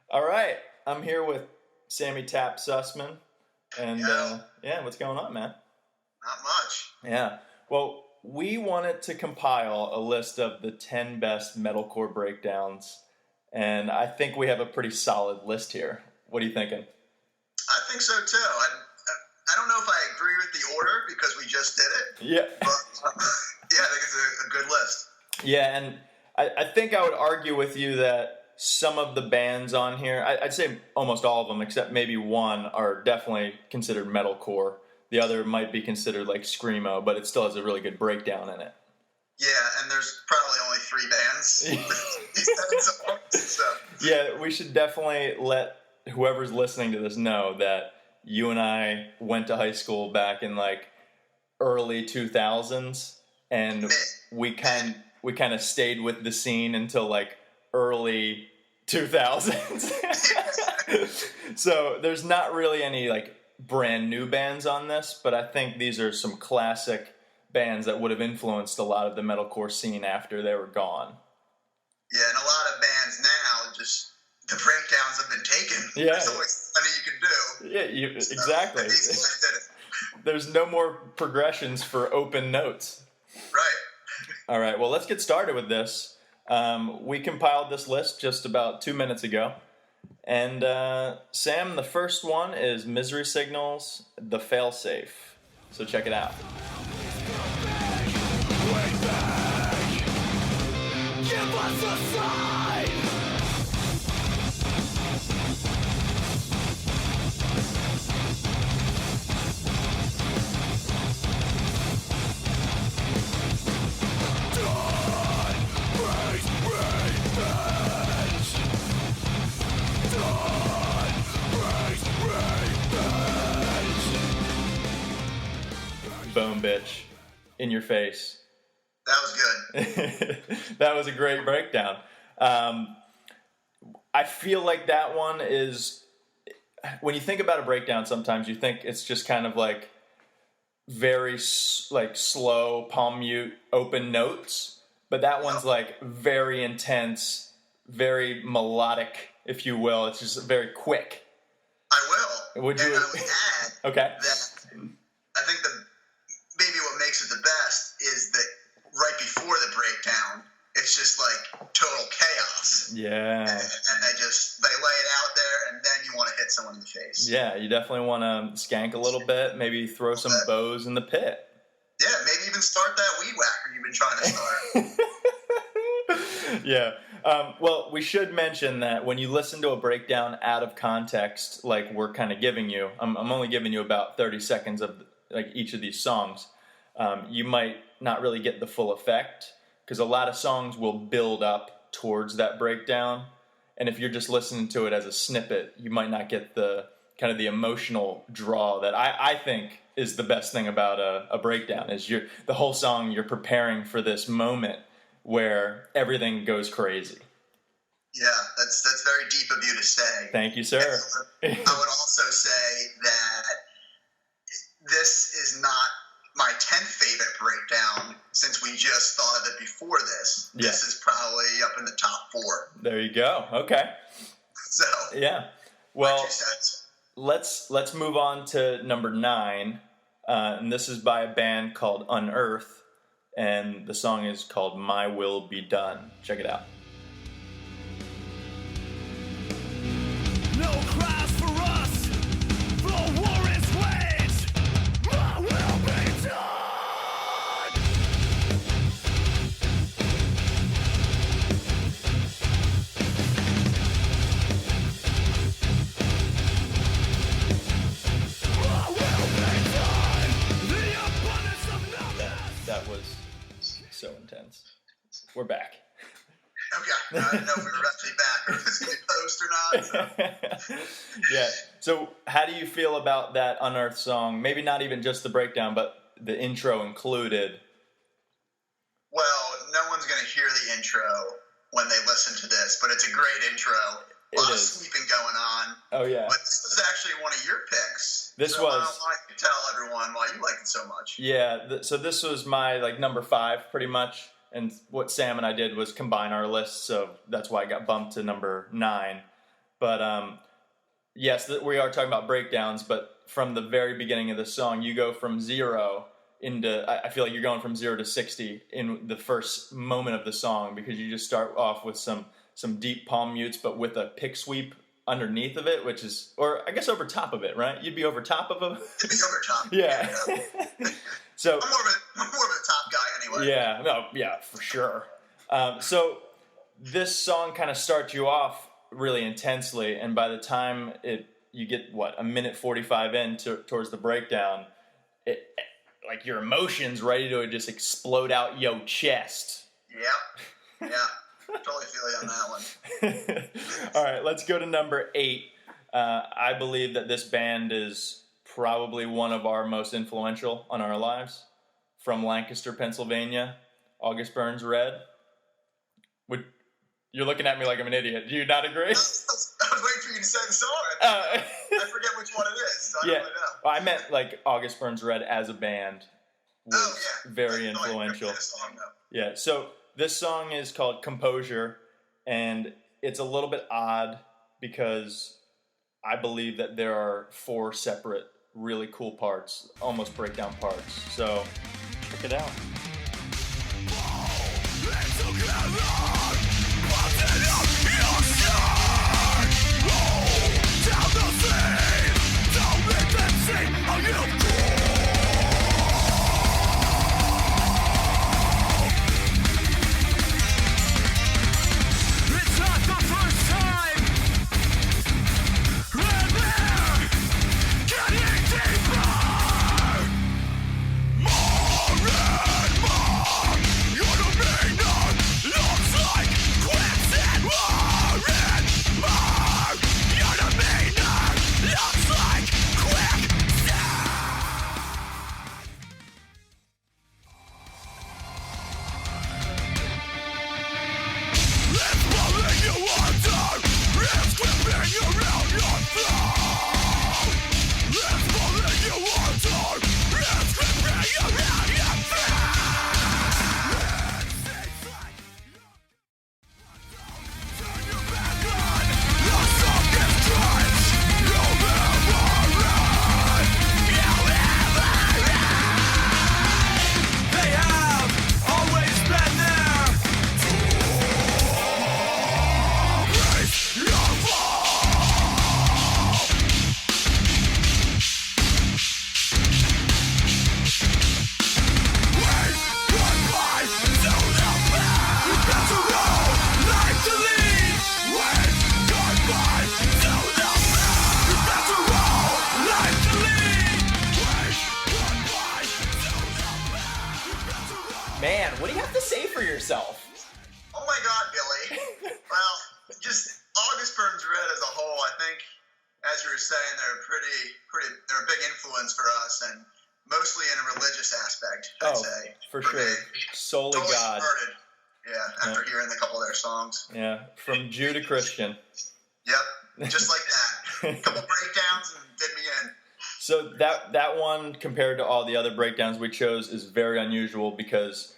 All right, I'm here with Sammy Tap Sussman, and Yo, yeah, what's going on, man? not much. Yeah, well, we wanted to compile a list of the 10 best metalcore breakdowns, and I think we have a pretty solid list here. What are you thinking? I think so too. I don't know if I agree with the order because we just did it, Yeah, but yeah, I think it's a good list. yeah, and I think I would argue with you that some of the bands on here, I'd say almost all of them, except maybe one, are definitely considered metalcore. The other might be considered like screamo, but it still has a really good breakdown in it. Yeah, and there's probably only 3 bands with these 7 songs. So Yeah, we should definitely let whoever's listening to this know that you and I went to high school back in like early 2000s, and mid, we kind of stayed with the scene until like early 2000s. So there's not really any like brand new bands on this, but I think these are some classic bands that would have influenced a lot of the metalcore scene after they were gone. yeah, and a lot of bands now just the breakdowns have been taken. Yeah. There's always plenty you can do. Yeah, So, exactly. and these guys did it. There's no more progressions for open notes. Right. All right, well, let's get started with this. We compiled this list just about 2 minutes ago. And Sam, the first one is Misery Signals, The Failsafe. So check it out. Give us a sign! Dawn brings revenge! Dawn brings revenge! Boom, bitch. In your face. That was good. That was a great breakdown. I feel like that one is, when you think about a breakdown, sometimes you think it's just kind of like very like slow, palm mute, open notes. But that one's like very intense, very melodic, if you will. It's just very quick. I will. Would you? And I would add Okay. that I think maybe what makes it the best is that right before the breakdown, it's just like total chaos. Yeah. And they lay it out there, and then you want to hit someone in the face. Yeah, you definitely want to skank a little bit, maybe throw some bows in the pit. Yeah, maybe even start that weed whacker you've been trying to start. Yeah. Well, we should mention that when you listen to a breakdown out of context, like we're kind of giving you, I'm only giving you about 30 seconds of like each of these songs. You might not really get the full effect because a lot of songs will build up towards that breakdown. And if you're just listening to it as a snippet, you might not get the kind of the emotional draw that I think is the best thing about a breakdown is the whole song, you're preparing for this moment where everything goes crazy. Yeah, that's very deep of you to say. Thank you, sir. I would also say that this is not my 10th favorite breakdown since we just thought of it before this. Yeah. This is probably up in the top 4. There you go. Okay. So Yeah. my Well, 2 cents. let's move on to number 9, and this is by a band called Unearth, and the song is called "My Will Be Done." Check it out. No cries for us! The war is waged! My will be done! My will be done! The abundance of numbness! That was so intense. We're back. Okay, I didn't know if we were actually back or if it's going to post or not. So. Yeah. So, how do you feel about that Unearthed song? Maybe not even just the breakdown, but the intro included. Well, no one's going to hear the intro when they listen to this, but it's a great intro. A lot of sweeping going on. Oh yeah. But this was actually one of your picks. This so was. I don't want to tell everyone why you like it so much. Yeah. So this was my like number 5, pretty much. And what Sam and I did was combine our lists, so that's why I got bumped to number 9. But yes, we are talking about breakdowns, but from the very beginning of the song, you go from 0 into, I feel like you're going from 0 to 60 in the first moment of the song, because you just start off with some deep palm mutes, but with a pick sweep underneath of it, which is, or I guess over top of it, right? You'd be over top of them? It'd be over top. Yeah. So I'm more of a top guy anyway. yeah, no, yeah, for sure. So this song kind of starts you off really intensely, and by the time you get a minute 45 in towards the breakdown, like your emotions ready to just explode out your chest. Yep. Yeah. Totally feel you on that one. All right, let's go to number 8. I believe that this band is probably one of our most influential on our lives. From Lancaster, Pennsylvania, August Burns Red. You're looking at me like I'm an idiot. Do you not agree? I was waiting for you to say the song. I forget which one it is, so I don't really know. I meant like August Burns Red as a band was very influential. Song, yeah, so this song is called Composure, and it's a little bit odd because I believe that there are 4 separate really cool parts, almost breakdown parts. So check it out. Man, what do you have to say for yourself? Oh my God, Billy. Well, just August Burns Red as a whole, I think, as you were saying, they're a big influence for us, and mostly in a religious aspect, I'd say. For sure. Me. Solely totally God. Converted. Yeah, after hearing a couple of their songs. Yeah, from Jew to Christian. Yep, just like that. A couple breakdowns and did me in. So that one, compared to all the other breakdowns we chose, is very unusual because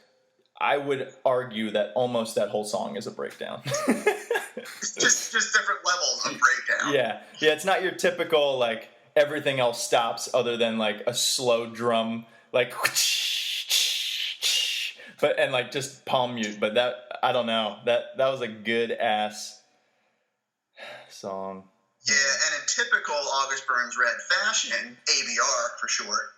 I would argue that almost that whole song is a breakdown. just different levels of breakdown. Yeah, it's not your typical, like, everything else stops other than, like, a slow drum, like, but, and, like, just palm mute. But that, I don't know, that was a good-ass song. Yeah, and in typical August Burns Red fashion, ABR for short,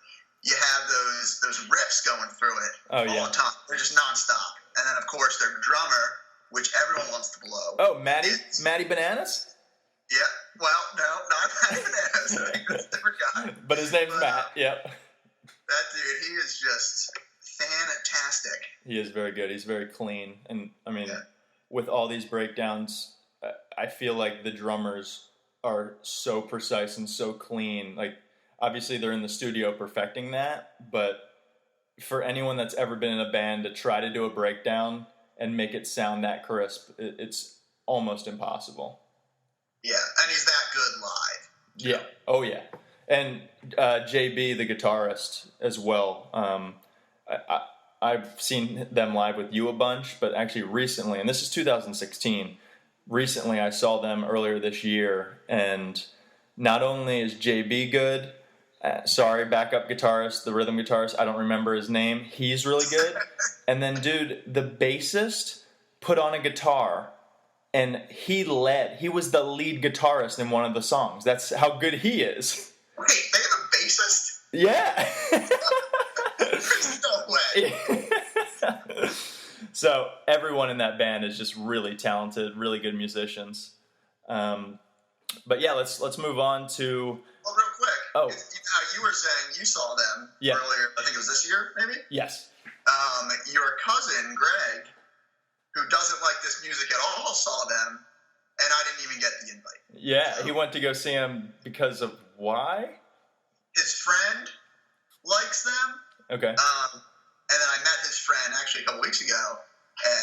you have those riffs going through it all the time. They're just nonstop. And then, of course, their drummer, which everyone wants to blow. Oh, Matty Bananas? Yeah. Well, no, not Matty Bananas. I think that's a different guy. But his name's Matt, yep. That dude, he is just fantastic. He is very good. He's very clean. And, I mean, with all these breakdowns, I feel like the drummers are so precise and so clean. Like, obviously they're in the studio perfecting that, but for anyone that's ever been in a band to try to do a breakdown and make it sound that crisp, it's almost impossible. Yeah, and he's that good live. Yeah. Oh, yeah. And JB, the guitarist, as well. I've seen them live with you a bunch, but actually recently, and this is 2016, recently I saw them earlier this year, and not only is JB good, sorry, backup guitarist, the rhythm guitarist, I don't remember his name, he's really good. And then, dude, the bassist put on a guitar, and he was the lead guitarist in one of the songs. That's how good he is. Wait, they have a bassist? Yeah. There's no way. So everyone in that band is just really talented, really good musicians. But yeah, let's move on to. Well, real quick. Oh, you were saying you saw them earlier. I think it was this year, maybe. Yes. Your cousin Greg, who doesn't like this music at all, saw them, and I didn't even get the invite. Yeah, so, he went to go see them because of why? His friend likes them. Okay. And then I met his friend actually a couple weeks ago,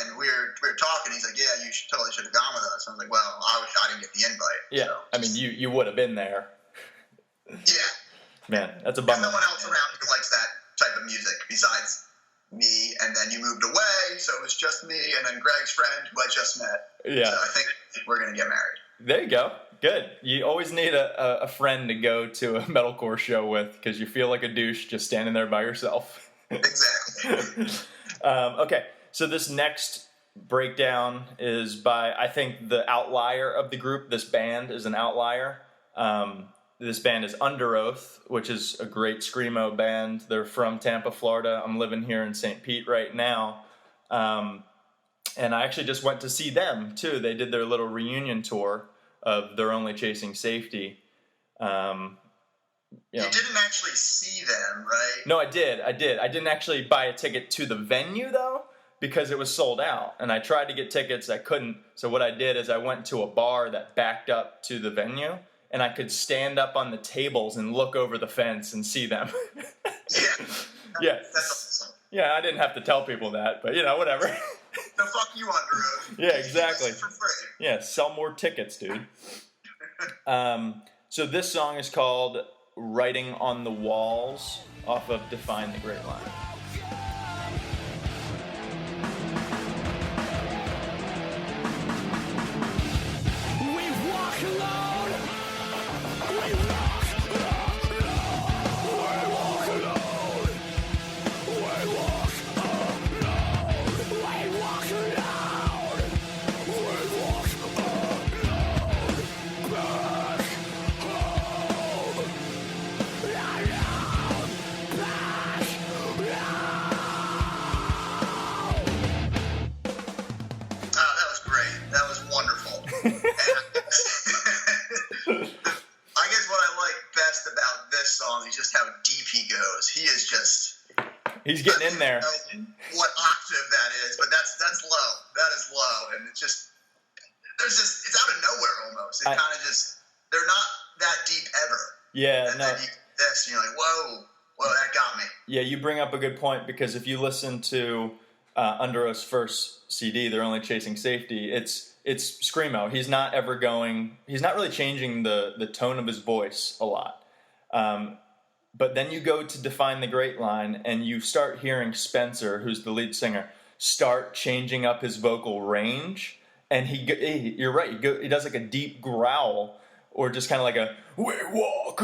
and we were talking. He's like, "Yeah, you totally should have gone with us." I was like, "Well, I didn't get the invite." Yeah, so. I mean, you would have been there. Yeah. Man, that's a bummer. There's no one else around who likes that type of music besides me, and then you moved away, so it was just me, and then Greg's friend, who I just met. Yeah. So I think we're going to get married. There you go. Good. You always need a friend to go to a metalcore show with, because you feel like a douche just standing there by yourself. Exactly. Okay, so this next breakdown is by, I think, the outlier of the group. This band is an outlier. This band is Under Oath, which is a great screamo band. They're from Tampa, Florida. I'm living here in St. Pete right now. And I actually just went to see them, too. They did their little reunion tour of They're Only Chasing Safety. You didn't actually see them, right? No, I did. I didn't actually buy a ticket to the venue, though, because it was sold out. And I tried to get tickets. I couldn't. So what I did is I went to a bar that backed up to the venue, and I could stand up on the tables and look over the fence and see them. Yeah. That's awesome. Yeah, I didn't have to tell people that, but, whatever. So fuck you, Under Oath. Yeah, exactly. For free. Yeah, sell more tickets, dude. So this song is called Writing on the Walls off of Define the Great Line. We walk alone. We walk alone. We walk alone. We walk alone. We walk alone. We walk alone. Back home. That was great. That was wonderful. I guess what I like best about this song is just how deep he goes. He is just... He's getting in there. I don't know what octave that is, but that's low. That is low, and it's just... it's out of nowhere almost. It kind of just... They're not that deep ever. Yeah, and then you get this, and you're like, whoa, that got me. Yeah, you bring up a good point, because if you listen to Under Oath's first CD, They're Only Chasing Safety, it's screamo. He's not really changing the tone of his voice a lot. But then you go to Define the Great Line, and you start hearing Spencer, who's the lead singer, start changing up his vocal range, and you're right, he does like a deep growl, or just kind of like a, we walk,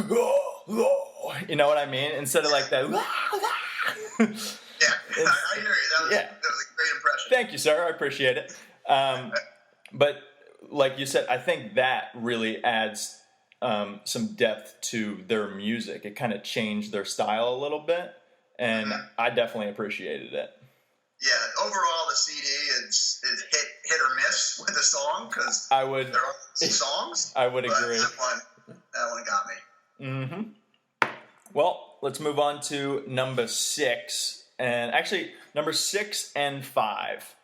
you know what I mean? Instead of like that. Yeah, I hear you. That was a great impression. Thank you, sir. I appreciate it. But like you said, I think that really adds some depth to their music. It kind of changed their style a little bit, and I definitely appreciated it. Yeah, overall the CD is hit or miss with the song, because there are songs. I would agree. That one got me. Mm-hmm. Well, let's move on to number 6. And actually, number 6 and 5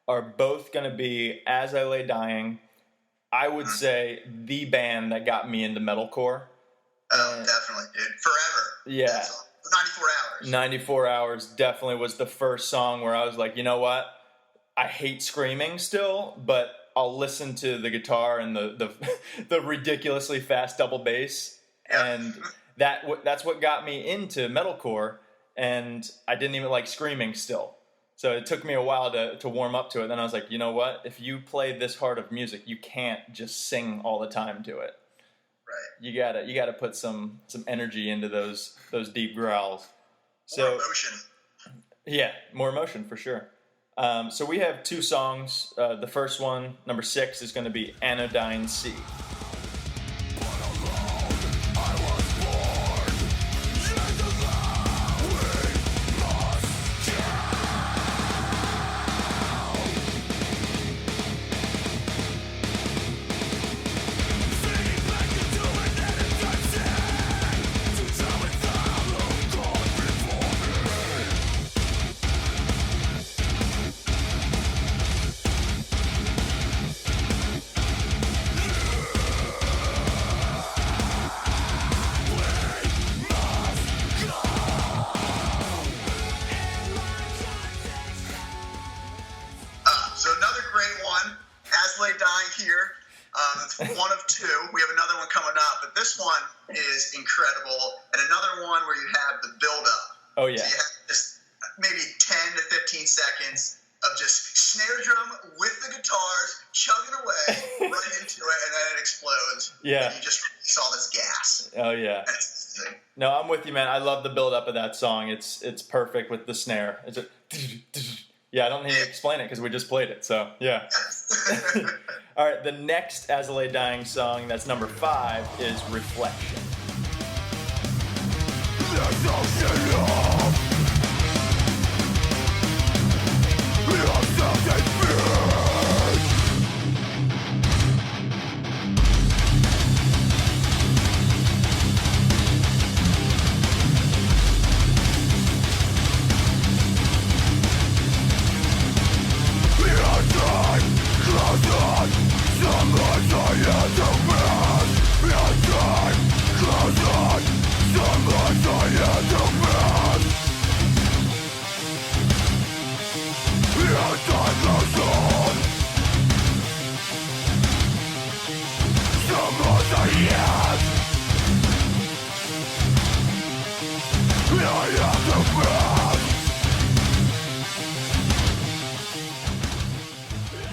are both going to be As I Lay Dying. I would say the band that got me into metalcore. Oh, definitely, dude. Forever. Yeah. 94 Hours. 94 Hours definitely was the first song where I was like, you know what? I hate screaming still, but I'll listen to the guitar and the ridiculously fast double bass. Yeah. And that's what got me into metalcore, and I didn't even like screaming still. So it took me a while to warm up to it. Then I was like, you know what? If you play this hard of music, you can't just sing all the time to it. Right. You gotta put some energy into those deep growls. More emotion. Yeah, more emotion for sure. So we have 2 songs. The first one, number 6, is going to be Anodyne Sea. So another great one, As Lay Dying here. It's one of 2. We have another one coming up, but this one is incredible. And another one where you have the build-up. Oh, yeah. So you have just maybe 10 to 15 seconds of just snare drum with the guitars chugging away right into it, and then it explodes. Yeah. And you just release all this gas. Oh, yeah. No, I'm with you, man. I love the build-up of that song. It's perfect with the snare. It's a... Yeah, I don't need to explain it because we just played it. So, yeah. All right, the next As I Lay Dying song, that's number 5, is Reflection.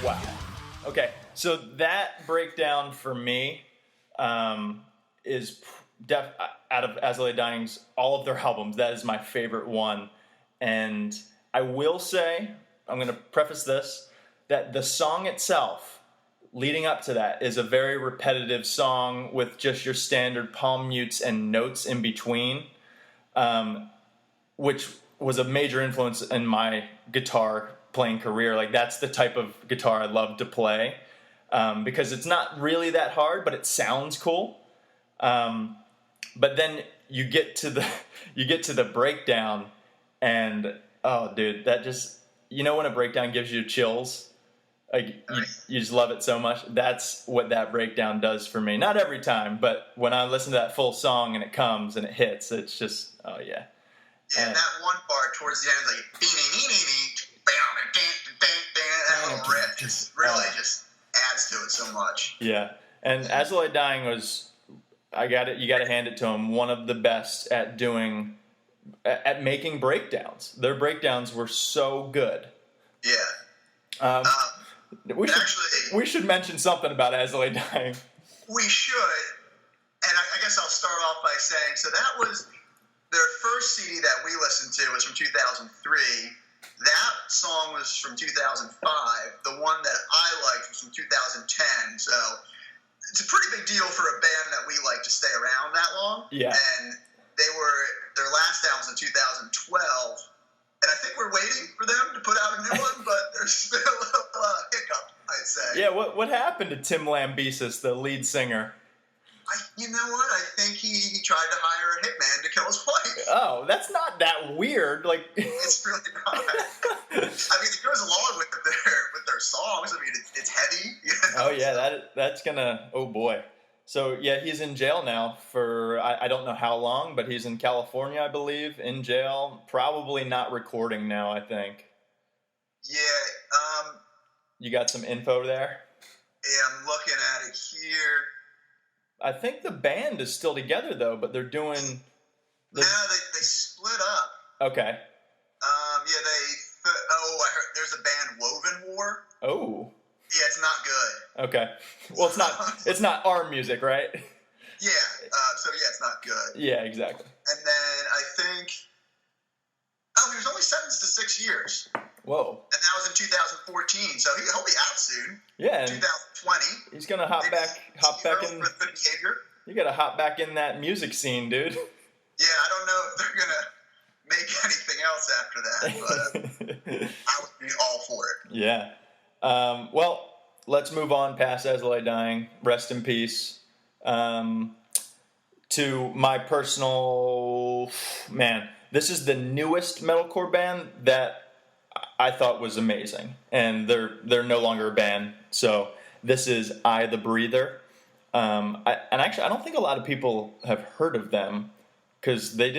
Wow. Okay, so that breakdown for me is out of As I Lay Dying's all of their albums, that is my favorite one. And I will say, I'm going to preface this, that the song itself, leading up to that, is a very repetitive song with just your standard palm mutes and notes in between, which was a major influence in my guitar playing career. Like, that's the type of guitar I love to play, because it's not really that hard, but it sounds cool. But then you get to the breakdown, and oh, dude, that just, you know when a breakdown gives you chills, like you just love it so much. That's what that breakdown does for me. Not every time, but when I listen to that full song and it comes and it hits, it's just, oh yeah. Yeah, and that one part towards the end, like that little riff just really just adds to it so much. Yeah, and As I Lay Dying was, you got to hand it to him, one of the best at making breakdowns. Their breakdowns were so good. Yeah. We should mention something about As I Lay Dying. We should, and I guess I'll start off by saying, so that was their first CD that we listened to was from 2003. That song was from 2005. The one that I liked was from 2010. So it's a pretty big deal for a band that we like to stay around that long. Yeah. And their last album was in 2012. And I think we're waiting for them to put out a new one, but there's been a little hiccup, I'd say. Yeah, what happened to Tim Lambesis, the lead singer? You know what? I think he tried to hire a hitman to kill his wife. Oh, that's not that weird. Like, it's really not. I mean, it goes along with their songs. I mean, it's heavy. You know? Oh yeah, that's gonna. Oh boy. So yeah, he's in jail now for I don't know how long, but he's in California, I believe, in jail. Probably not recording now, I think. Yeah. You got some info there? Yeah, I'm looking at it here. I think the band is still together though, but they're doing. No, they split up. Okay. Yeah, Oh. Yeah, it's not good. Okay. Well, it's not our music, right? Yeah. So yeah, it's not good. Yeah, exactly. And then I think, he was only sentenced to 6 years. Whoa. And that was in 2014, so he'll be out soon. Yeah. 2020. He's gonna hop back in. For good behavior. You gotta hop back in that music scene, dude. Yeah, I don't know if they're gonna make anything else after that, but I would be all for it. Yeah. Well, let's move on past As I Lay Dying. Rest in peace. To my personal... Man, this is the newest metalcore band that I thought was amazing. And they're no longer a band. So this is I, the Breather. I don't think a lot of people have heard of them because they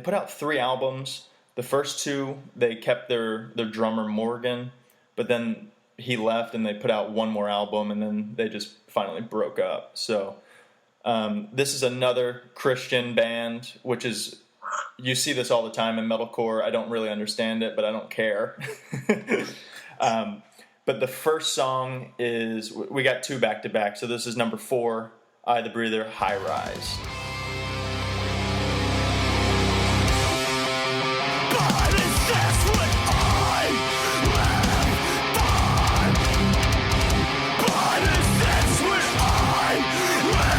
put out 3 albums. The first 2, they kept their drummer Morgan, but then he left and they put out 1 more album and then they just finally broke up. So this is another Christian band, which is, you see this all the time in metalcore. I don't really understand it, but I don't care. But the first song is, we got 2 back-to-back, so this is number 4, I, the Breather, High Rise. But is this what I live by? But is this what I live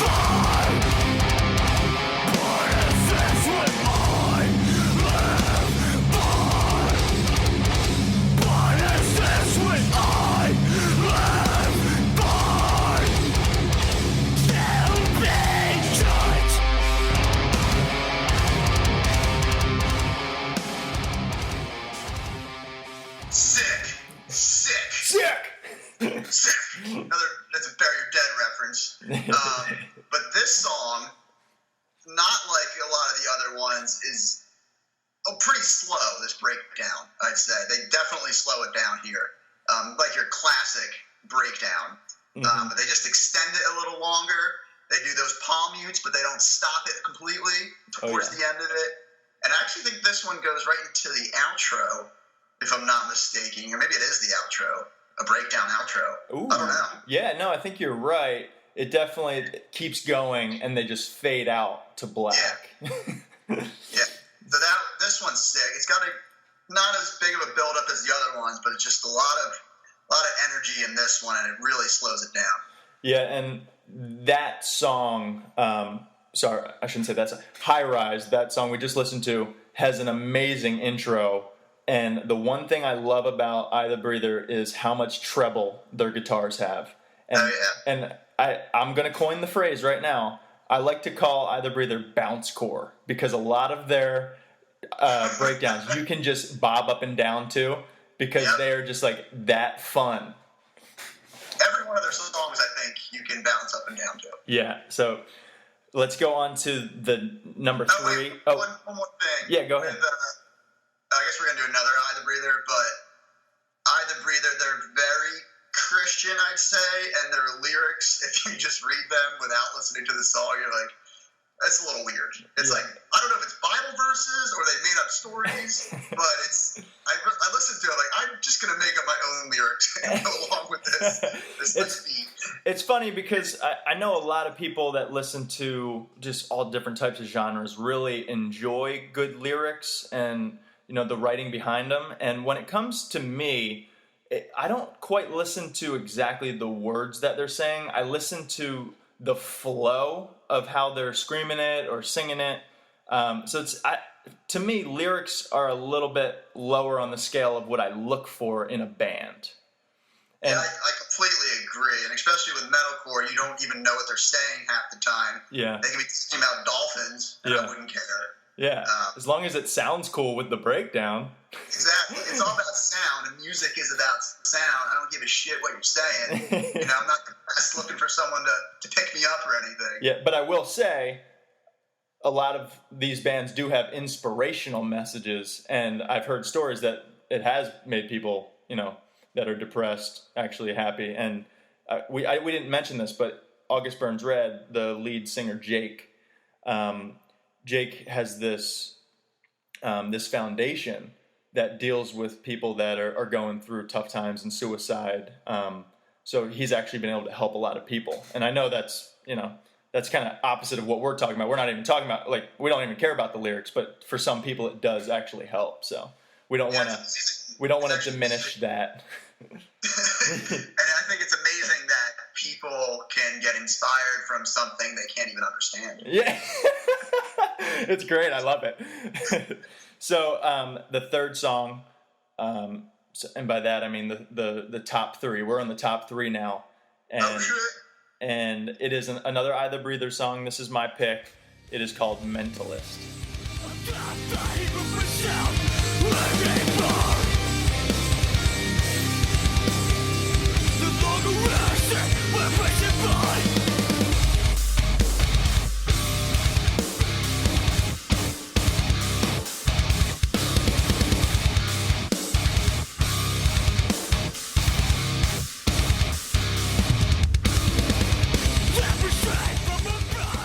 by? But is this what I live by? But is this what I live by? To be judged. Sick. That's a Bury Your Dead reference. But this song, not like a lot of the other ones, is pretty slow, this breakdown, I'd say. They definitely slow it down here. Like your classic breakdown. But they just extend it a little longer. They do those palm mutes, but they don't stop it completely towards the end of it. And I actually think this one goes right into the outro, if I'm not mistaken. Or maybe it is the outro. A breakdown outro. Ooh. I don't know. Yeah, no, I think you're right. It definitely keeps going, and they just fade out to black. Yeah. So this one's sick. It's got not as big of a build up as the other ones, but it's just a lot of energy in this one, and it really slows it down. Yeah, and that song, sorry, I shouldn't say that song. High Rise, that song we just listened to, has an amazing intro. And the one thing I love about I, the Breather is how much treble their guitars have. And I'm going to coin the phrase right now. I like to call I, the Breather bouncecore, because a lot of their breakdowns you can just bob up and down to, because they're just like that fun. Every one of their songs, I think, you can bounce up and down to. Yeah, so let's go on to the number 3. One more thing. Yeah, go ahead. I guess we're going to do another I, the Breather, but I, the Breather, they're very Christian, I'd say, and their lyrics, if you just read them without listening to the song, you're like, that's a little weird. It's like, I don't know if it's Bible verses or they made up stories, but I listened to it like, I'm just going to make up my own lyrics and go along with this beat. It's funny because I know a lot of people that listen to just all different types of genres really enjoy good lyrics and, you know, the writing behind them. And when it comes to me, I don't quite listen to exactly the words that they're saying. I listen to the flow of how they're screaming it or singing it. So to me, lyrics are a little bit lower on the scale of what I look for in a band. And I completely agree. And especially with metalcore, you don't even know what they're saying half the time. Yeah. They can be talking about dolphins, and I wouldn't care. Yeah, as long as it sounds cool with the breakdown. Exactly. It's all about sound, and music is about sound. I don't give a shit what you're saying. I'm not just looking for someone to pick me up or anything. Yeah, but I will say, a lot of these bands do have inspirational messages, and I've heard stories that it has made people, that are depressed, actually happy. And we didn't mention this, but August Burns Red, the lead singer Jake, Jake has this foundation that deals with people that are going through tough times and suicide. So he's actually been able to help a lot of people. And I know that's, that's kind of opposite of what we're talking about. We're not even talking about, like, we don't even care about the lyrics, but for some people it does actually help. So we don't want to diminish that. And I think it's amazing that people can get inspired from something they can't even understand. Yeah. It's great. I love it. So the third song, and by that I mean the top three. We're on the top three now. And it is another I the Breather song. This is my pick. It is called Mentalist.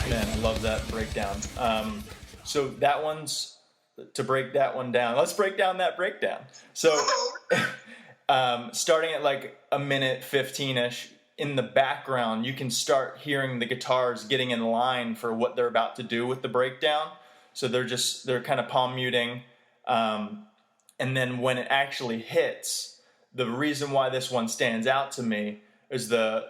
Man, I love that breakdown. So that one's, to break that one down, let's break down that breakdown. So starting at like a minute 15-ish, in the background, you can start hearing the guitars getting in line for what they're about to do with the breakdown. So they're kind of palm muting. And then when it actually hits, the reason why this one stands out to me is the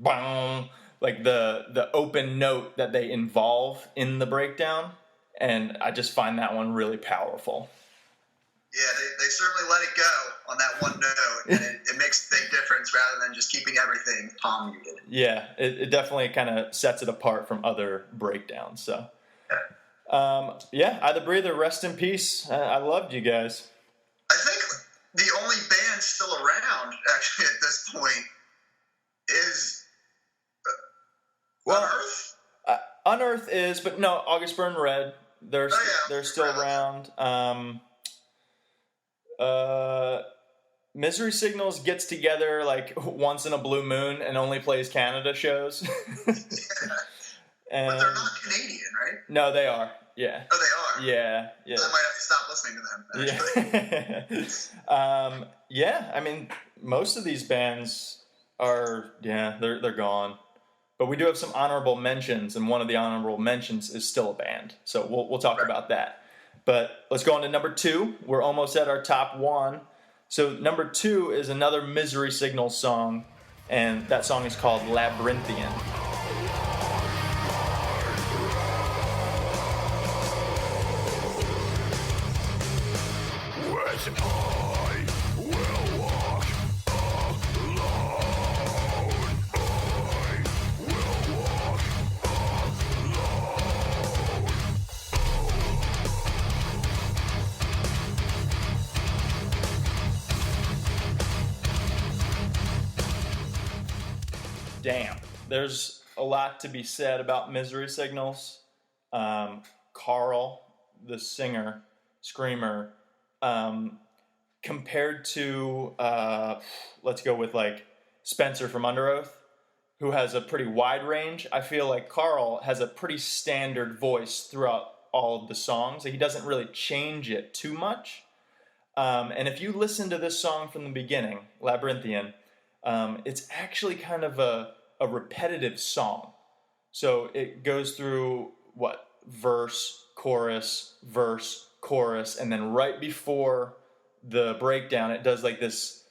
bang, like the open note that they involve in the breakdown. And I just find that one really powerful. Yeah, they certainly let it go on that one note, and it makes a big difference rather than just keeping everything palm muted. Yeah, it definitely kind of sets it apart from other breakdowns. So, I the Breather, rest in peace. I loved you guys. I think the only band still around, actually, at this point, is Unearth? Unearth is, but no, August Burn Red. They're still around. Misery Signals gets together like once in a blue moon and only plays Canada shows. But they're not Canadian, right? No, they are. Yeah. Oh, they are? Yeah. I might have to stop listening to them, actually. Yeah. I mean, most of these bands are, they're gone. But we do have some honorable mentions, and one of the honorable mentions is still a band. So we'll talk about that. But let's go on to number 2. We're almost at our top 1. So number 2 is another Misery Signals song, and that song is called Labyrinthian. Damn. There's a lot to be said about Misery Signals. Carl, the singer, screamer, compared to, let's go with like Spencer from Under Oath, who has a pretty wide range. I feel like Carl has a pretty standard voice throughout all of the songs. He doesn't really change it too much. And if you listen to this song from the beginning, Labyrinthian, it's actually kind of a repetitive song. So it goes through, verse, chorus, and then right before the breakdown, it does like this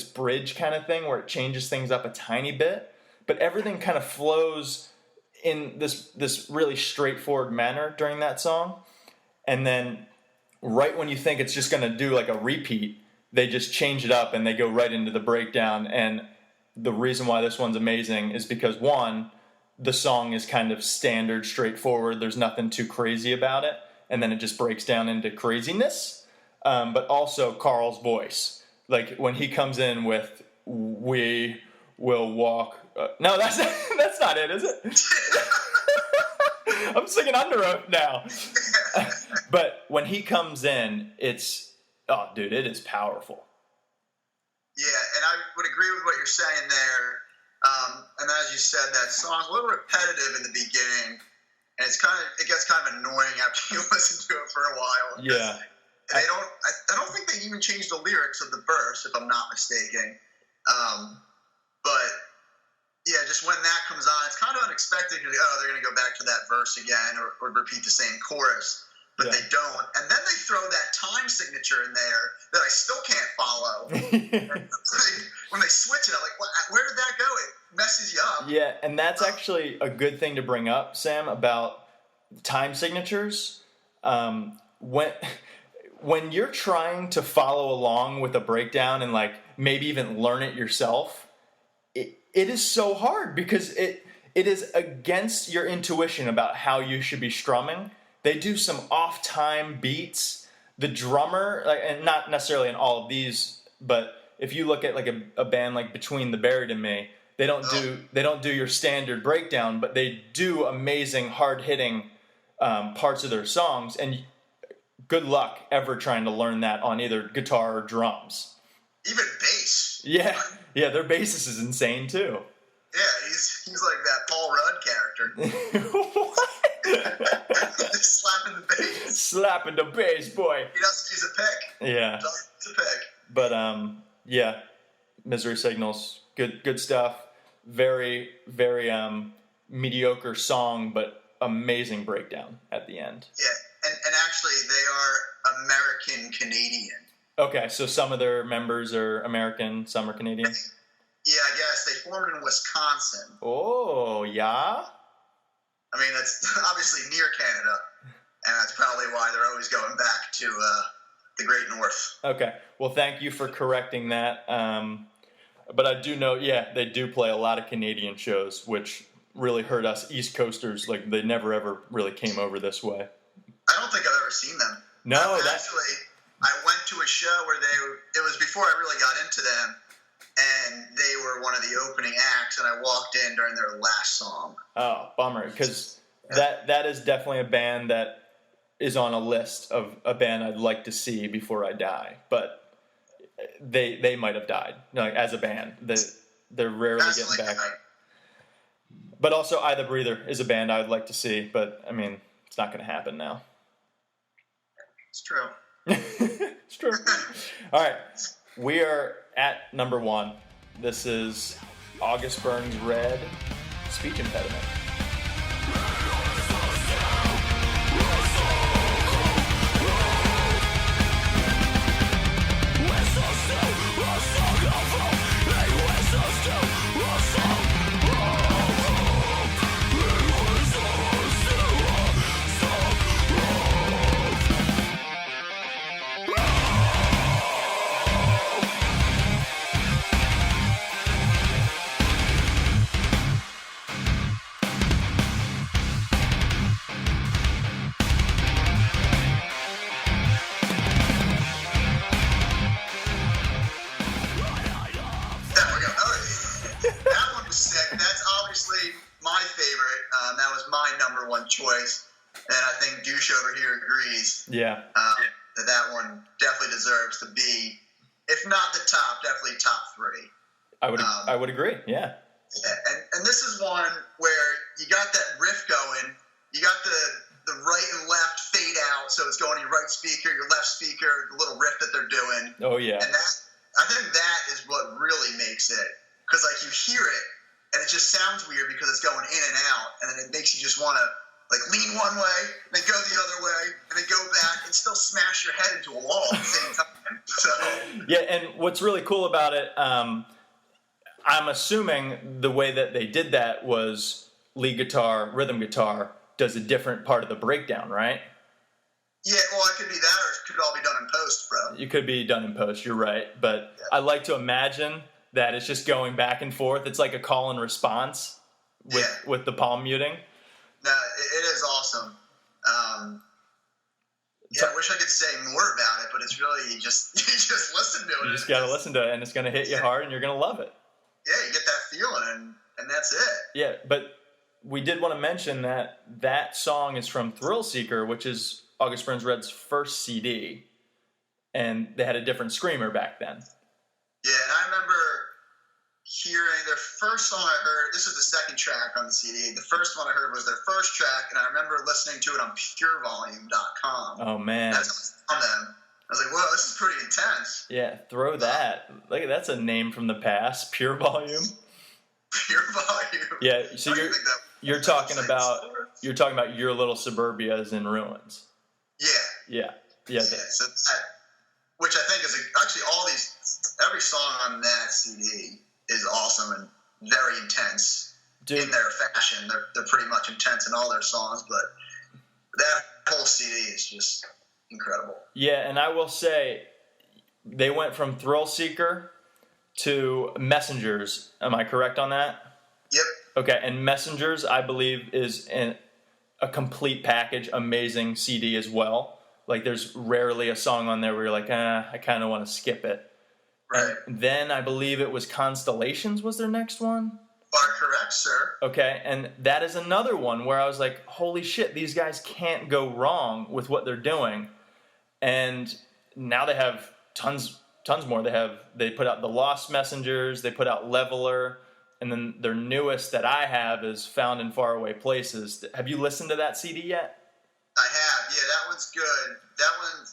bridge kind of thing where it changes things up a tiny bit, but everything kind of flows in this really straightforward manner during that song. And then right when you think it's just going to do like a repeat, they just change it up and they go right into the breakdown. And the reason why this one's amazing is because, one, the song is kind of standard, straightforward. There's nothing too crazy about it. And then it just breaks down into craziness. But also Carl's voice. Like when he comes in with, "We will walk." No, that's not it, is it? I'm singing Under Oath now. But when he comes in, it is powerful. Yeah, and I would agree with what you're saying there. And as you said, that song's a little repetitive in the beginning, and it gets kind of annoying after you listen to it for a while. Yeah. I don't think they even changed the lyrics of the verse, if I'm not mistaken. But yeah, just when that comes on, it's kind of unexpected. You're like, oh, they're going to go back to that verse again or repeat the same chorus. But they don't. And then they throw that time signature in there that I still can't follow. When they switch it, I'm like, where did that go? It messes you up. Yeah, and that's actually a good thing to bring up, Sam, about time signatures. When you're trying to follow along with a breakdown and like maybe even learn it yourself, it is so hard because it is against your intuition about how you should be strumming. They do some off-time beats. The drummer, and not necessarily in all of these, but if you look at like a band like Between the Buried and Me, they don't do your standard breakdown, but they do amazing hard-hitting parts of their songs. And good luck ever trying to learn that on either guitar or drums. Even bass. Yeah, their bassist is insane too. Yeah, he's like that Paul Rudd character. What? Just slapping the bass. Slapping the bass, boy. He doesn't use a pick. Yeah. Doesn't use a pick. But yeah, Misery Signals, good stuff. Very, very mediocre song, but amazing breakdown at the end. Yeah, and actually they are American Canadian. Okay, so some of their members are American, some are Canadian. Yeah, I guess they formed in Wisconsin. Oh, yeah. I mean, that's obviously near Canada, and that's probably why they're always going back to the Great North. Okay. Well, thank you for correcting that. But I do know, yeah, they do play a lot of Canadian shows, which really hurt us East Coasters. Like, they never, ever really came over this way. I don't think I've ever seen them. No, actually, I went to a show where it was before I really got into them, and they were one of the opening acts, and I walked in during their last song. Oh, bummer, because that is definitely a band that is on a list of a band I'd like to see before I die. But they might have died, like, as a band. They're rarely getting back. But also, I the Breather is a band I would like to see, but I mean, it's not going to happen now. It's true. It's true. All right, we are at number 1. This is August Burns Red, Speech Impediment. Choice, and I think Douche over here agrees. Yeah. That one definitely deserves to be, if not the top, definitely top 3. I would agree. Yeah. And this is one where you got that riff going, you got the right and left fade out, so it's going your right speaker, your left speaker, the little riff that they're doing. Oh yeah. And I think that is what really makes it, because like you hear it, and it just sounds weird because it's going in and out, and then it makes you just want to like lean one way, then go the other way, and then go back and still smash your head into a wall at the same time. So yeah, and what's really cool about it, I'm assuming the way that they did that was lead guitar, rhythm guitar does a different part of the breakdown, right? Yeah, well, it could be that, or it could all be done in post, bro. It could be done in post, you're right. But yeah. I like to imagine that it's just going back and forth. It's like a call and response with the palm muting. No, it is awesome. Yeah, I wish I could say more about it, but it's really you just listen to it. You just got to listen to it, and it's going to hit you hard, and you're going to love it. Yeah, you get that feeling, and that's it. Yeah, but we did want to mention that song is from Thrill Seeker, which is August Burns Red's first CD, and they had a different screamer back then. Yeah, and I remember hearing their first song I heard. This is the second track on the CD. The first one I heard was their first track, and I remember listening to it on purevolume.com. Oh, man. That's on them. I was like, whoa, this is pretty intense. Yeah, throw that. Like, that's a name from the past. Pure Volume. Pure Volume. Yeah, so you're talking about Your Little Suburbia is in Ruins. Yeah. Yeah. So which I think is actually every song on that CD is awesome and very intense. Dude. In their fashion. They're pretty much intense in all their songs, but that whole CD is just incredible. Yeah, and I will say they went from Thrill Seeker to Messengers. Am I correct on that? Yep. Okay, and Messengers, I believe, is a complete package, amazing CD as well. Like, there's rarely a song on there where you're like, I kind of want to skip it. Right. And then I believe it was Constellations was their next one. Are correct, sir. Okay, and that is another one where I was like, holy shit, these guys can't go wrong with what they're doing. And now they have tons more. They put out The Lost Messengers, they put out Leveler, and then their newest that I have is Found in Faraway Places. Have you listened to that CD yet? I have. Yeah, that one's good. That one,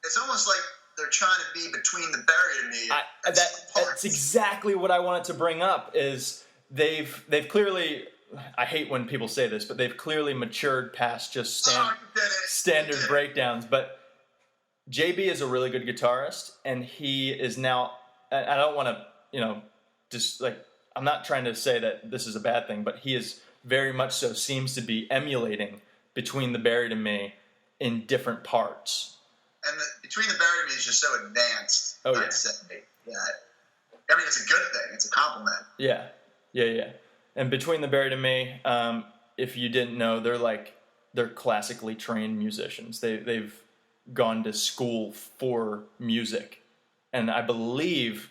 it's almost like they're trying to be between the Buried and Me. That's exactly what I wanted to bring up. Is they've clearly. I hate when people say this, but they've clearly matured past just standard breakdowns. But JB is a really good guitarist, and he is now. I don't want to, just like, I'm not trying to say that this is a bad thing, but he is very much so seems to be emulating Between the Buried and Me in different parts. And Between the Buried and Me is just so advanced. Oh, yeah. I'd say. Yeah. I mean, it's a good thing. It's a compliment. Yeah. And Between the Buried and Me, if you didn't know, they're classically trained musicians. They've gone to school for music. And I believe,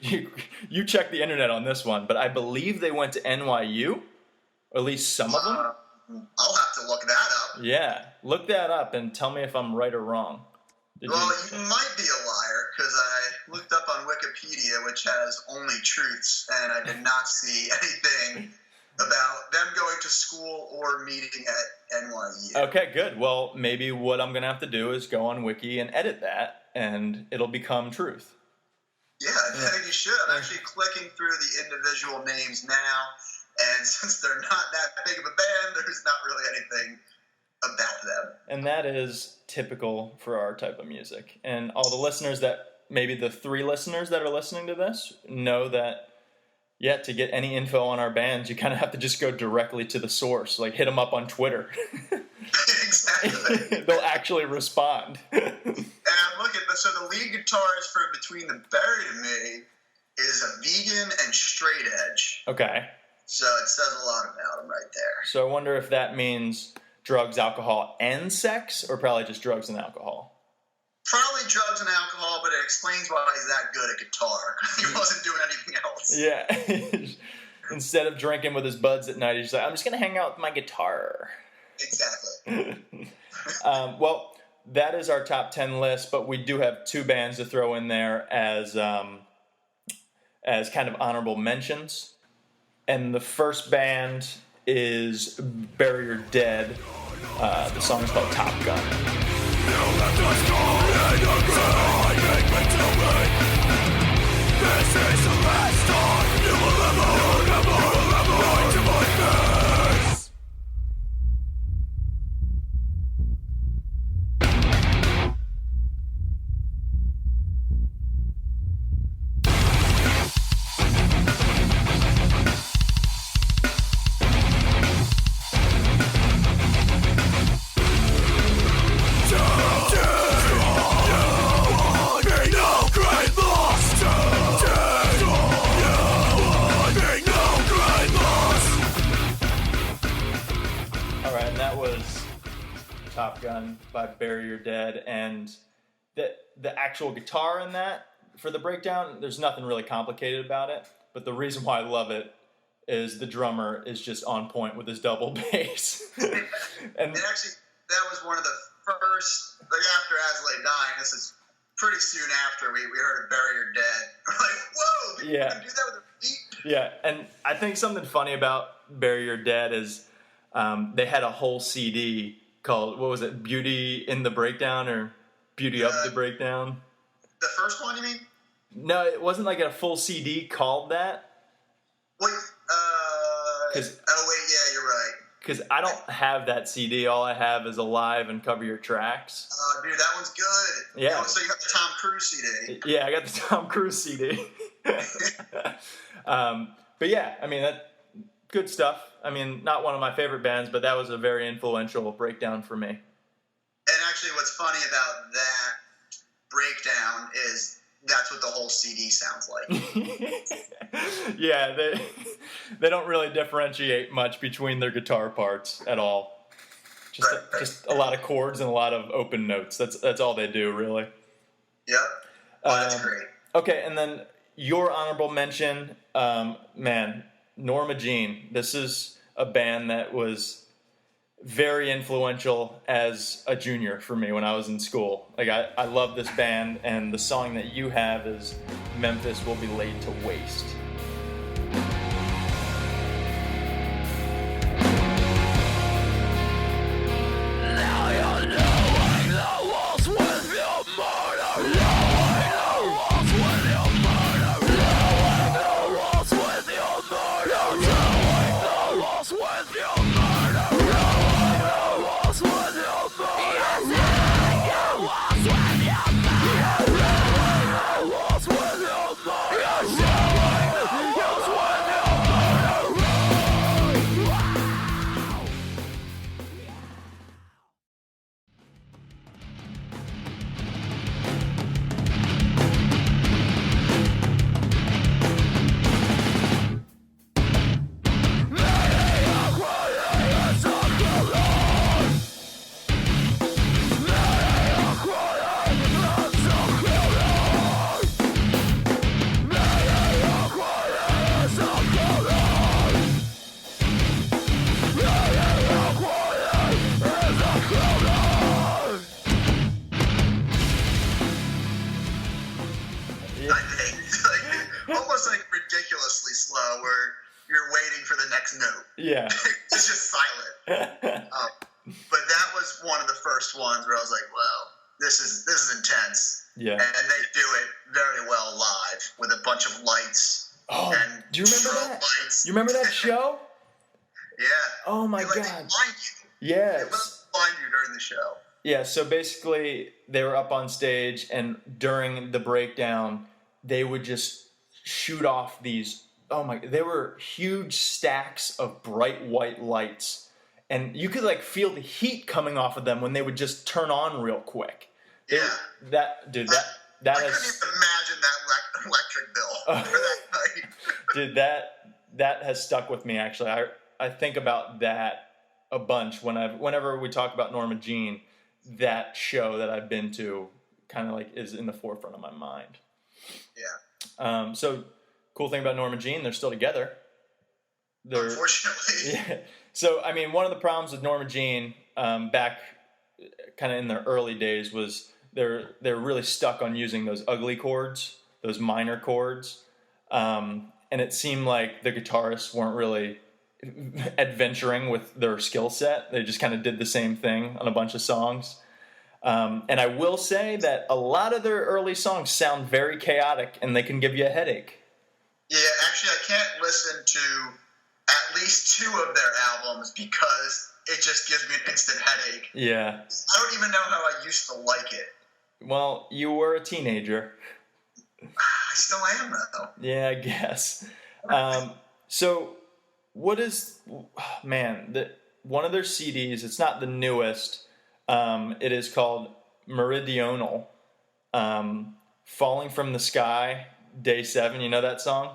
you check the internet on this one, but I believe they went to NYU, or at least some of them. I'll have to look that up. Yeah, look that up and tell me if I'm right or wrong. You might be a liar, because I looked up on Wikipedia, which has only truths, and I did not see anything about them going to school or meeting at NYU. Okay, good. Well, maybe what I'm going to have to do is go on Wiki and edit that, and it'll become truth. Yeah, I think you should. I'm actually clicking through the individual names now, and since they're not that big of a band, there's not really anything about them. And that is typical for our type of music. And all the listeners maybe the 3 listeners that are listening to this know that, to get any info on our bands, you kind of have to just go directly to the source. Like, hit them up on Twitter. Exactly. They'll actually respond. And I'm looking, so the lead guitarist for Between the Buried and Me is a vegan and straight edge. Okay. So it says a lot about him right there. So I wonder if that means drugs, alcohol, and sex, or probably just drugs and alcohol. Probably drugs and alcohol, but it explains why he's that good at guitar. He wasn't doing anything else. Yeah. Instead of drinking with his buds at night, he's like, I'm just going to hang out with my guitar. Exactly. Well, that is our top 10 list, but we do have 2 bands to throw in there as kind of honorable mentions. And the first band is Bury Your Dead. The song is called Top Gun. You left us cold in the ground. Make me to me. This is the last time you will ever write to my face. Top Gun by Bury Your Dead, and the actual guitar in that, for the breakdown, there's nothing really complicated about it, but the reason why I love it is the drummer is just on point with his double bass. And actually, that was one of the first, like after As Lay Dying, this is pretty soon after we heard Bury Your Dead. We're like, whoa, people can do that with a beat? Yeah, and I think something funny about Bury Your Dead is they had a whole CD called, what was it, Beauty in the Breakdown or Beauty of the Breakdown? The first one, you mean? No, it wasn't like a full CD called that. Wait, oh wait, yeah, you're right. Because I don't have that CD. All I have is Alive and Cover Your Tracks. Dude, that one's good. Yeah. So you got the Tom Cruise CD. Yeah, I got the Tom Cruise CD. But yeah, I mean, that good stuff. I mean, not one of my favorite bands, but that was a very influential breakdown for me. And actually, what's funny about that breakdown is that's what the whole CD sounds like. Yeah, they don't really differentiate much between their guitar parts at all. Just a lot of chords and a lot of open notes. That's all they do, really. Yep. Oh, that's great. Okay, and then your honorable mention, man, Norma Jean. This is a band that was very influential as a junior for me when I was in school. Like, I love this band, and the song that you have is Memphis Will Be Laid to Waste. Yeah. It's just silent. But that was one of the first ones where I was like, well, this is intense. Yeah. And they do it very well live with a bunch of lights. Oh, and do you remember that? Lights. You remember that show? Yeah. Oh my God. They blind you. Yes. They blind you during the show. Yeah, so basically they were up on stage, and during the breakdown, they would just shoot off these, they were huge stacks of bright white lights, and you could like feel the heat coming off of them when they would just turn on real quick. Yeah. That I couldn't even imagine that electric bill for that night. Dude, that has stuck with me, actually. I think about that a bunch whenever we talk about Norma Jean. That show that I've been to kind of like is in the forefront of my mind. Yeah. So cool thing about Norma Jean, they're still together. Unfortunately. Yeah. So I mean, one of the problems with Norma Jean back kind of in their early days was they're really stuck on using those ugly chords, those minor chords, and it seemed like the guitarists weren't really adventuring with their skill set. They just kind of did the same thing on a bunch of songs. And I will say that a lot of their early songs sound very chaotic, and they can give you a headache. Yeah, actually, I can't listen to at least 2 of their albums because it just gives me an instant headache. Yeah. I don't even know how I used to like it. Well, you were a teenager. I still am, though. Yeah, I guess. So what is, one of their CDs, it's not the newest, it is called Meridional, Falling from the Sky, Day 7, you know that song?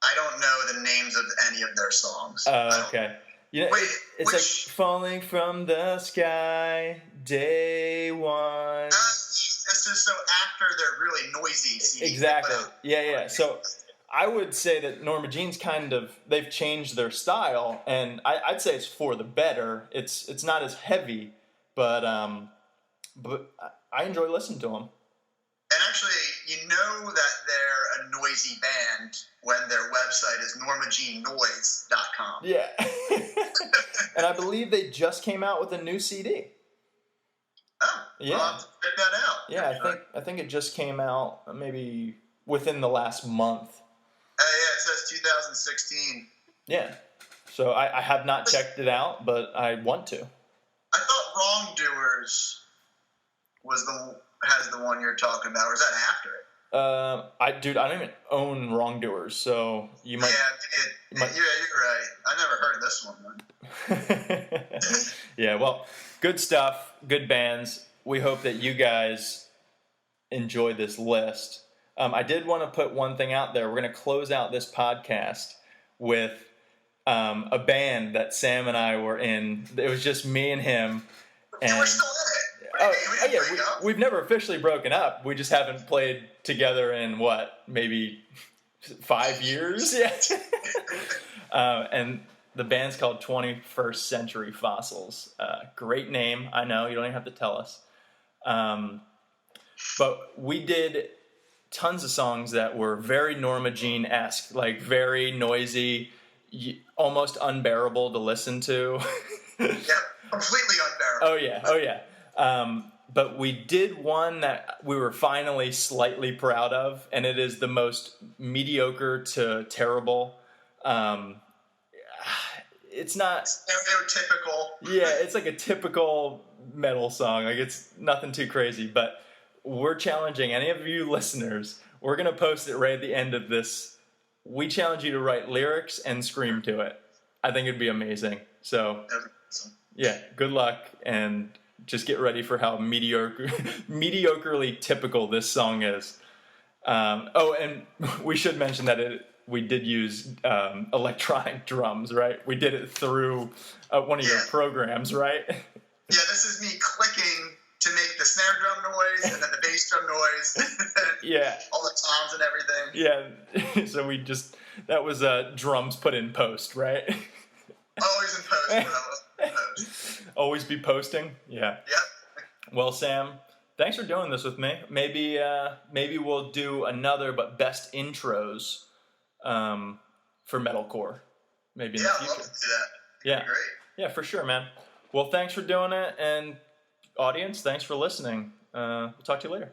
I don't know the names of any of their songs. Okay. You know, it's like Falling from the Sky, Day 1. This is so after their really noisy CDs. Exactly. Yeah. So I would say that Norma Jean's they've changed their style, and I'd say it's for the better. It's not as heavy, but I enjoy listening to them. And actually, you know that they're a noisy band when their website is normagnoise.com. Yeah. And I believe they just came out with a new CD. Oh, yeah. I'll have to check that out. Yeah, I think it just came out maybe within the last month. Yeah, it says 2016. Yeah. So I have not checked it out, but I want to. I thought Wrongdoers has the one you're talking about, or is that after it? I don't even own Wrongdoers, so you might. Yeah, you're right. I never heard this one. Yeah, well, good stuff, good bands. We hope that you guys enjoy this list. I did want to put one thing out there. We're going to close out this podcast with a band that Sam and I were in. It was just me and him. And we're still in it. We've never officially broken up. We just haven't played together in maybe 5 years? Yeah. And the band's called 21st Century Fossils. Great name, I know, you don't even have to tell us. But we did tons of songs that were very Norma Jean-esque, like very noisy, almost unbearable to listen to. Yeah, completely unbearable. Oh yeah. But we did one that we were finally slightly proud of, and it is the most mediocre to terrible. It's not stereotypical. Yeah, it's like a typical metal song. Like, it's nothing too crazy, but we're challenging any of you listeners. We're going to post it right at the end of this. We challenge you to write lyrics and scream to it. I think it'd be amazing. So, yeah, good luck, and just get ready for how mediocrely typical this song is. And we should mention that we did use electronic drums, right? We did it through one of your programs, right? Yeah, this is me clicking to make the snare drum noise, and then the bass drum noise, yeah, all the toms and everything. Yeah, so that was drums put in post, right? Always in post, bro. Always be posting? Yeah. Yep. Well, Sam, thanks for doing this with me. Maybe we'll do another, but best intros for Metalcore. Maybe in the future. Yeah, I'd love to do that. Yeah. That'd be great. Yeah, for sure, man. Well, thanks for doing it, and audience, thanks for listening. We'll talk to you later.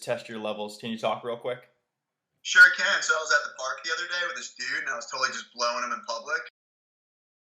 just test your levels. Can you talk real quick? Sure can. So I was at the park the other day with this dude, and I was totally just blowing him in public.